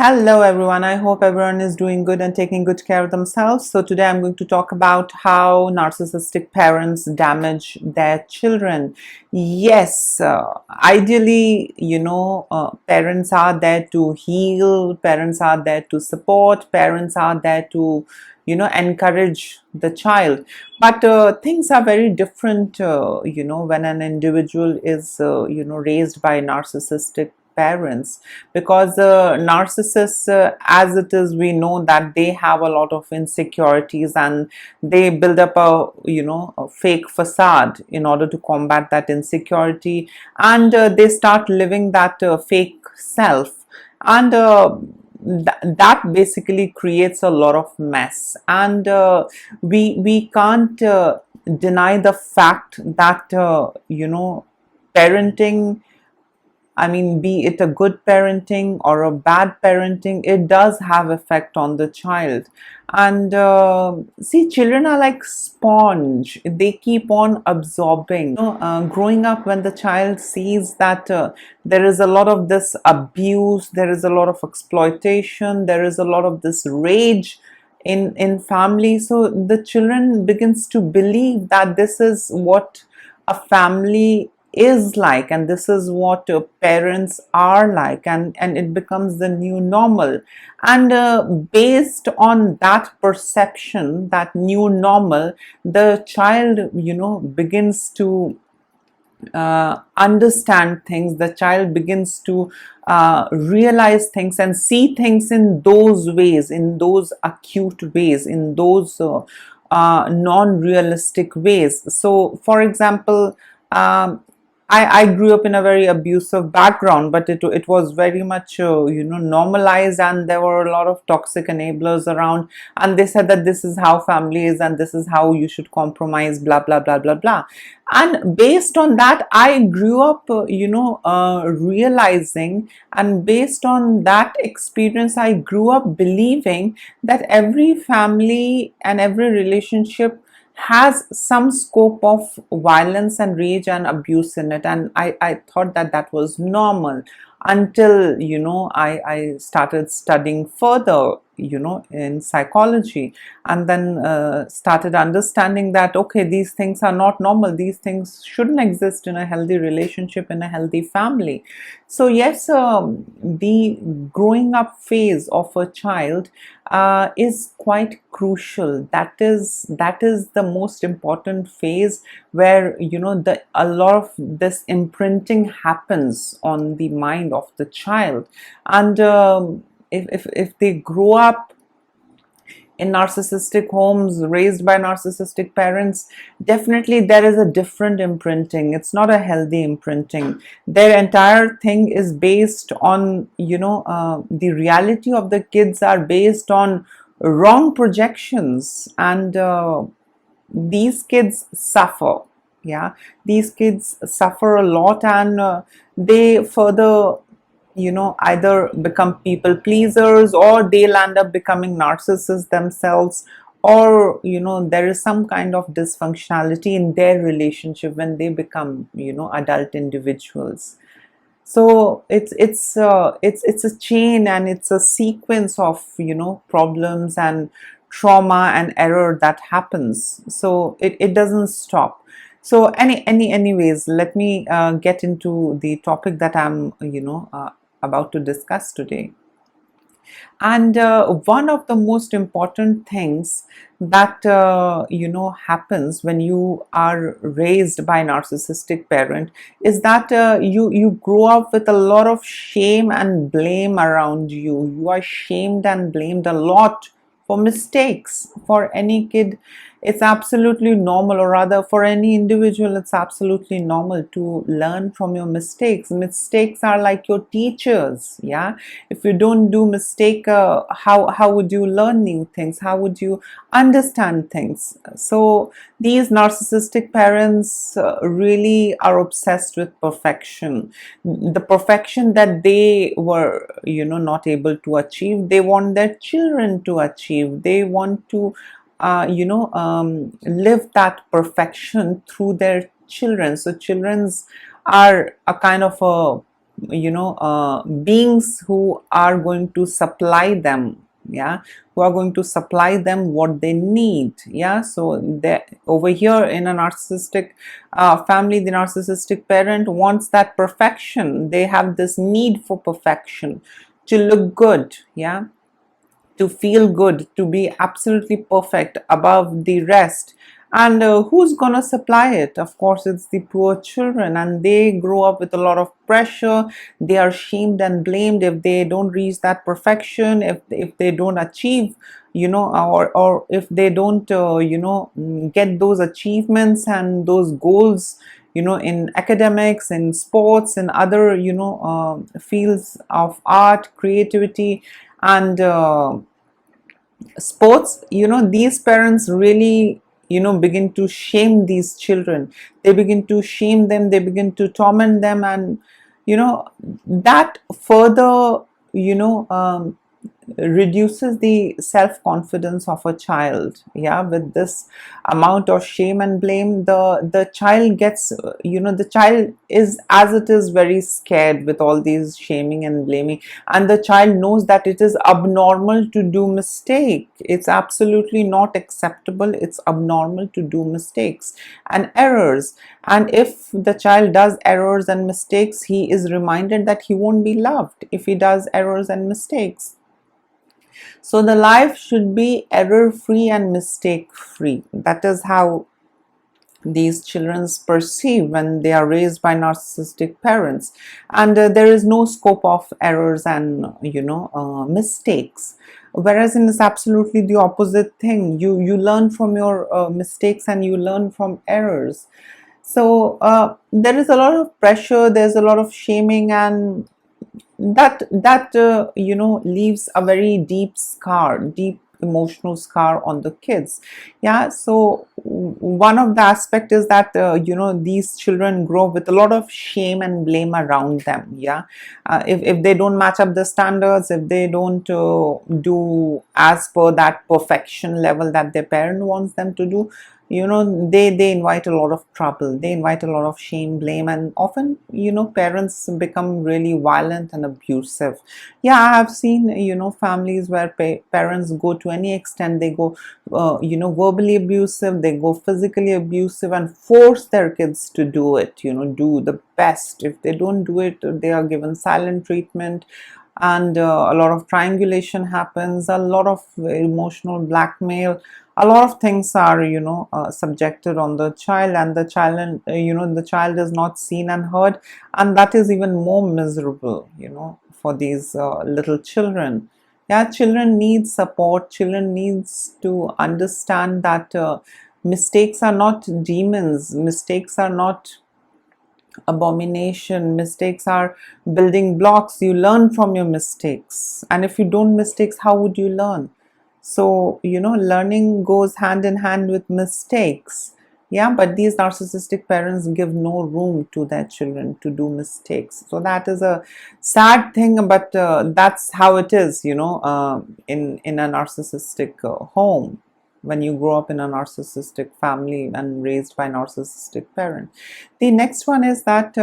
Hello everyone, I hope everyone is doing good and taking good care of themselves. So today I'm going to talk about how narcissistic parents damage their children. Yes, ideally, parents are there to heal, parents are there to support, parents are there to, encourage the child. But things are very different, when an individual is, raised by narcissistic parents, because narcissists, as it is, we know that they have a lot of insecurities and they build up a fake facade in order to combat that insecurity, and they start living that fake self, and that basically creates a lot of mess. And we can't deny the fact that parenting, I mean, be it a good parenting or a bad parenting, it does have effect on the child. And see, children are like sponge. They keep on absorbing. Growing up, when the child sees that there is a lot of this abuse, there is a lot of exploitation, there is a lot of this rage in family, so the children begins to believe that this is what a family is like, and this is what parents are like, and it becomes the new normal. And based on that perception, that new normal, the child begins to understand things. The child begins to realize things and see things in those ways, in those acute ways, in those non-realistic ways. So for example, I grew up in a very abusive background, but it was very much normalized, and there were a lot of toxic enablers around, and they said that this is how family is and this is how you should compromise, blah blah blah blah blah. And based on that, I grew up realizing, and based on that experience, I grew up believing that every family and every relationship has some scope of violence and rage and abuse in it. And I thought that that was normal until I started studying further in psychology, and then started understanding that okay, these things are not normal, these things shouldn't exist in a healthy relationship, in a healthy family. So yes, the growing up phase of a child is quite crucial. That is the most important phase, where a lot of this imprinting happens on the mind of the child. And if they grow up in narcissistic homes, raised by narcissistic parents, definitely there is a different imprinting. It's not a healthy imprinting. Their entire thing is based on, the reality of the kids are based on wrong projections, and these kids suffer. Yeah, these kids suffer a lot, and they further either become people pleasers, or they'll end up becoming narcissists themselves, or there is some kind of dysfunctionality in their relationship when they become adult individuals. So it's a chain, and it's a sequence of problems and trauma and error that happens. So it doesn't stop. So anyways, let me get into the topic that I'm about to discuss today. And one of the most important things that happens when you are raised by a narcissistic parent is that you grow up with a lot of shame and blame around you. You are shamed and blamed a lot for mistakes. For any kid, it's absolutely normal, or rather for any individual, it's absolutely normal to learn from your mistakes. Mistakes are like your teachers. Yeah, if you don't do mistake, how would you learn new things? How would you understand things? So these narcissistic parents really are obsessed with perfection. The perfection that they were not able to achieve, they want their children to achieve. They want to live that perfection through their children. So children's are a kind of a beings who are going to supply them, yeah, who are going to supply them what they need. Yeah, so over here in a narcissistic family, the narcissistic parent wants that perfection. They have this need for perfection, to look good, yeah, to feel good, to be absolutely perfect above the rest. And who's gonna supply it? Of course, it's the poor children, and they grow up with a lot of pressure. They are shamed and blamed if they don't reach that perfection, if they don't achieve, or if they don't, get those achievements and those goals, in academics, in sports, in other, fields of art, creativity, and sports. These parents really, begin to shame these children. They begin to shame them, they begin to torment them, and that further, you know um, reduces the self confidence of a child. Yeah, with this amount of shame and blame, the child gets, the child is, as it is, very scared with all these shaming and blaming. And the child knows that it is abnormal to do mistake. It's absolutely not acceptable. It's abnormal to do mistakes and errors. And if the child does errors and mistakes, he is reminded that he won't be loved if he does errors and mistakes. So the life should be error free and mistake free. That is how these children perceive when they are raised by narcissistic parents. And there is no scope of errors and mistakes. Whereas in it's absolutely the opposite thing. You learn from your mistakes, and you learn from errors. So there is a lot of pressure, there's a lot of shaming, and that leaves a very deep emotional scar on the kids. Yeah, so one of the aspect is that these children grow with a lot of shame and blame around them. Yeah, if they don't match up the standards, if they don't do as per that perfection level that their parent wants them to do, they invite a lot of trouble, they invite a lot of shame, blame, and often parents become really violent and abusive. Yeah, I have seen families where parents go to any extent. They go verbally abusive, they go physically abusive, and force their kids to do it, do the best. If they don't do it, they are given silent treatment. And a lot of triangulation happens, a lot of emotional blackmail, a lot of things are subjected on the child, and the child, the child is not seen and heard, and that is even more miserable, for these little children. Yeah, children need support. Children needs to understand that mistakes are not demons, mistakes are not abomination, mistakes are building blocks. You learn from your mistakes, and if you don't mistakes, how would you learn? So learning goes hand in hand with mistakes. Yeah, but these narcissistic parents give no room to their children to do mistakes. So that is a sad thing, but that's how it is, in a narcissistic home, when you grow up in a narcissistic family and raised by narcissistic parent. The next one is that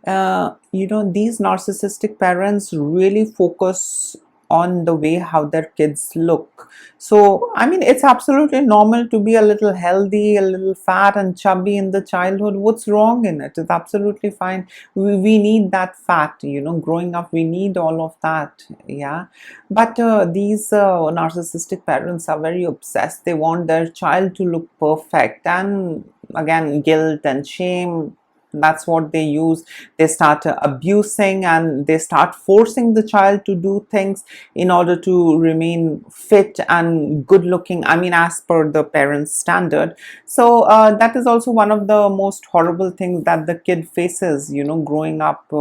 these narcissistic parents really focus on the way how their kids look. So I mean, it's absolutely normal to be a little healthy, a little fat and chubby in the childhood. What's wrong in it? It's absolutely fine. We need that fat, growing up, we need all of that. Yeah, but these narcissistic parents are very obsessed. They want their child to look perfect, and again, guilt and shame, that's what they use. They start abusing, and they start forcing the child to do things in order to remain fit and good looking, I mean, as per the parents standard. So that is also one of the most horrible things that the kid faces, growing up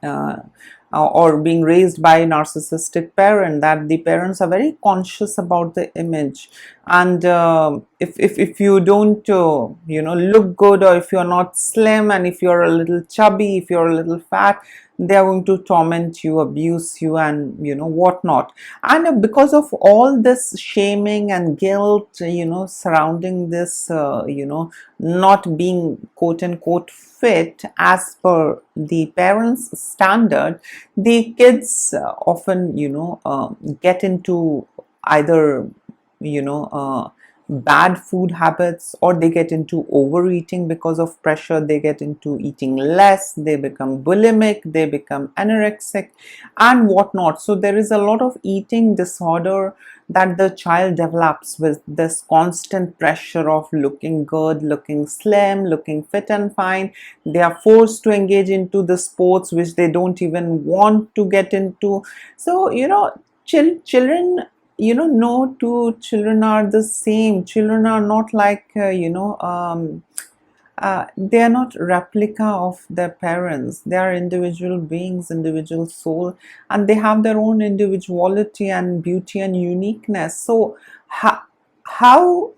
uh, or being raised by a narcissistic parent, that the parents are very conscious about the image. And if you don't look good, or if you're not slim, and if you're a little chubby, if you're a little fat, they are going to torment you, abuse you, and whatnot. And because of all this shaming and guilt surrounding this not being quote unquote fit as per the parents standard, the kids often get into either bad food habits, or they get into overeating because of pressure. They get into eating less, they become bulimic, they become anorexic and whatnot. So there is a lot of eating disorder that the child develops with this constant pressure of looking good, looking slim, looking fit and fine. They are forced to engage into the sports which they don't even want to get into. So children, no two children are the same. Children are not like they are not replica of their parents. They are individual beings, individual soul, and they have their own individuality and beauty and uniqueness. So how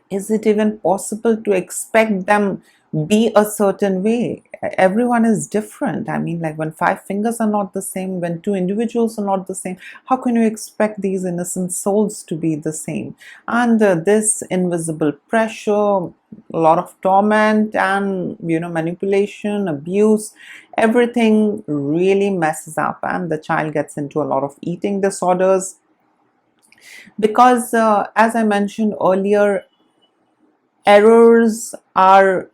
is it even possible to expect them be a certain way? Everyone is different. I mean, like, when five fingers are not the same, when two individuals are not the same, how can you expect these innocent souls to be the same? And this invisible pressure, a lot of torment, and manipulation, abuse, everything really messes up, and the child gets into a lot of eating disorders. Because as I mentioned earlier, errors are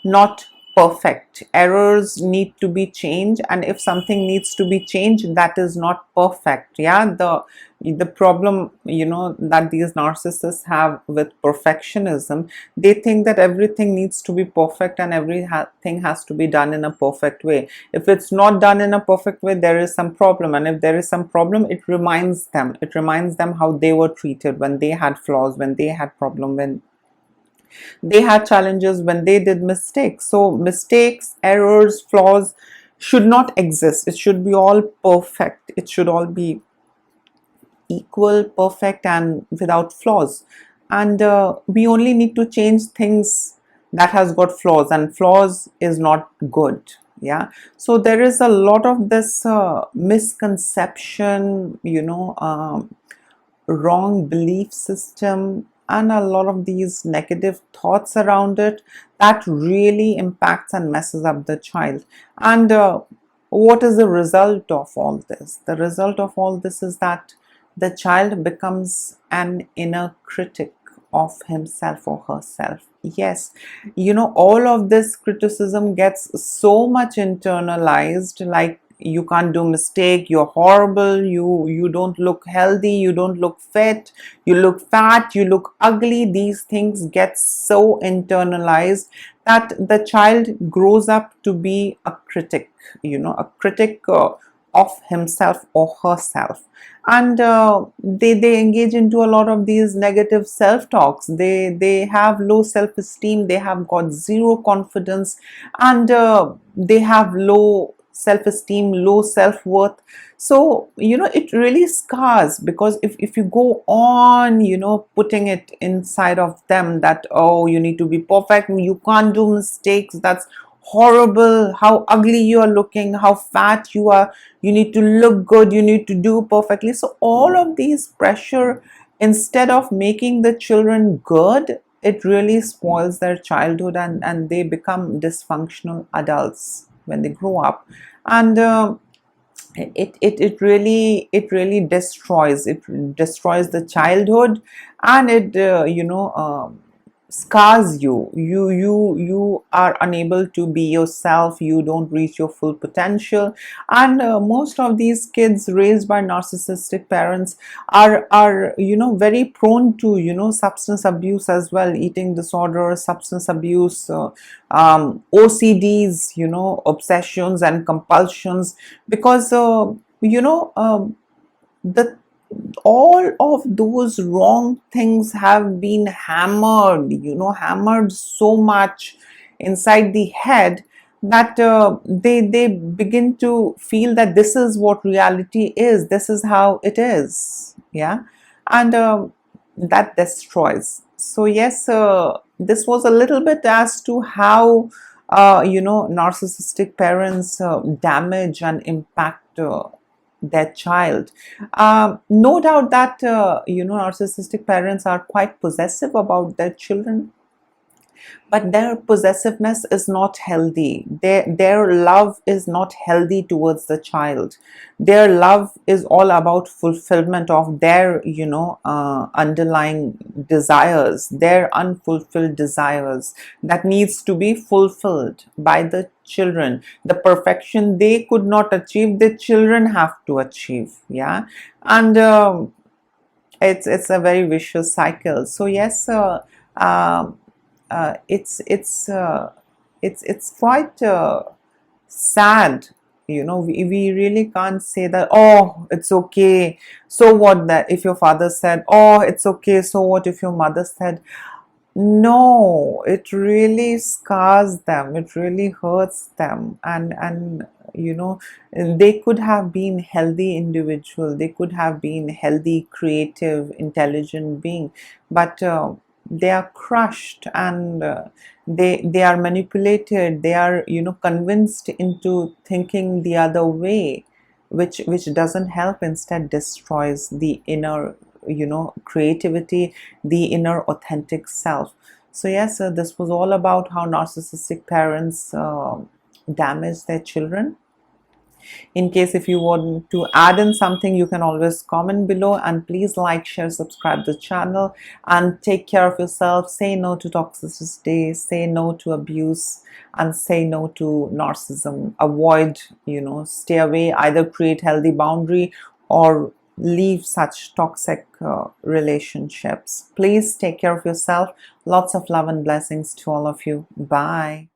not perfect. Errors need to be changed, and if something needs to be changed, that is not perfect. Yeah, the problem that these narcissists have with perfectionism, they think that everything needs to be perfect and everything has to be done in a perfect way. If it's not done in a perfect way, there is some problem, and if there is some problem, it reminds them how they were treated when they had flaws, when they had problem, when they had challenges, when they did mistakes. So mistakes, errors, flaws should not exist. It should be all perfect. It should all be equal, perfect, and without flaws. And we only need to change things that has got flaws, and flaws is not good. Yeah, so there is a lot of this misconception, wrong belief system, and a lot of these negative thoughts around it that really impacts and messes up the child. And what is the result of all this? The result of all this is that the child becomes an inner critic of himself or herself. Yes, all of this criticism gets so much internalized, like, you can't do mistake, you're horrible, you don't look healthy, you don't look fit, you look fat, you look ugly. These things get so internalized that the child grows up to be a critic, a critic of himself or herself. And they engage into a lot of these negative self-talks. They have low self-esteem, they have got zero confidence, and they have low self-esteem, low self-worth. So it really scars, because if you go on putting it inside of them that, oh, you need to be perfect, you can't do mistakes, that's horrible, how ugly you are looking, how fat you are, you need to look good, you need to do perfectly. So all of these pressure, instead of making the children good, it really spoils their childhood, and they become dysfunctional adults when they grow up. And it really destroys the childhood, and it scars you. You are unable to be yourself, you don't reach your full potential. And most of these kids raised by narcissistic parents are very prone to substance abuse as well, eating disorders, substance abuse, OCDs, obsessions and compulsions, because the all of those wrong things have been hammered so much inside the head, that they begin to feel that this is what reality is, this is how it is, yeah. And that destroys. So yes, this was a little bit as to how narcissistic parents damage and impact their child. No doubt that narcissistic parents are quite possessive about their children, but their possessiveness is not healthy. Their love is not healthy towards the child. Their love is all about fulfillment of their underlying desires, their unfulfilled desires that needs to be fulfilled by the children. The perfection they could not achieve, the children have to achieve, yeah. And it's a very vicious cycle. So yes, um, uh, it's it's uh, it's quite sad. We really can't say that, oh, it's okay, so what, that if your father said, oh, it's okay, so what if your mother said. No, it really scars them, it really hurts them. And they could have been healthy individual, they could have been healthy, creative, intelligent being, but they are crushed, and they are manipulated, they are convinced into thinking the other way, which doesn't help, instead destroys the inner creativity, the inner authentic self. So yes, this was all about how narcissistic parents damage their children. In case if you want to add in something, you can always comment below, and please like, share, subscribe the channel, and take care of yourself. Say no to toxicity, say no to abuse, and say no to narcissism. Avoid, stay away, either create healthy boundary or leave such toxic relationships. Please take care of yourself. Lots of love and blessings to all of you. Bye.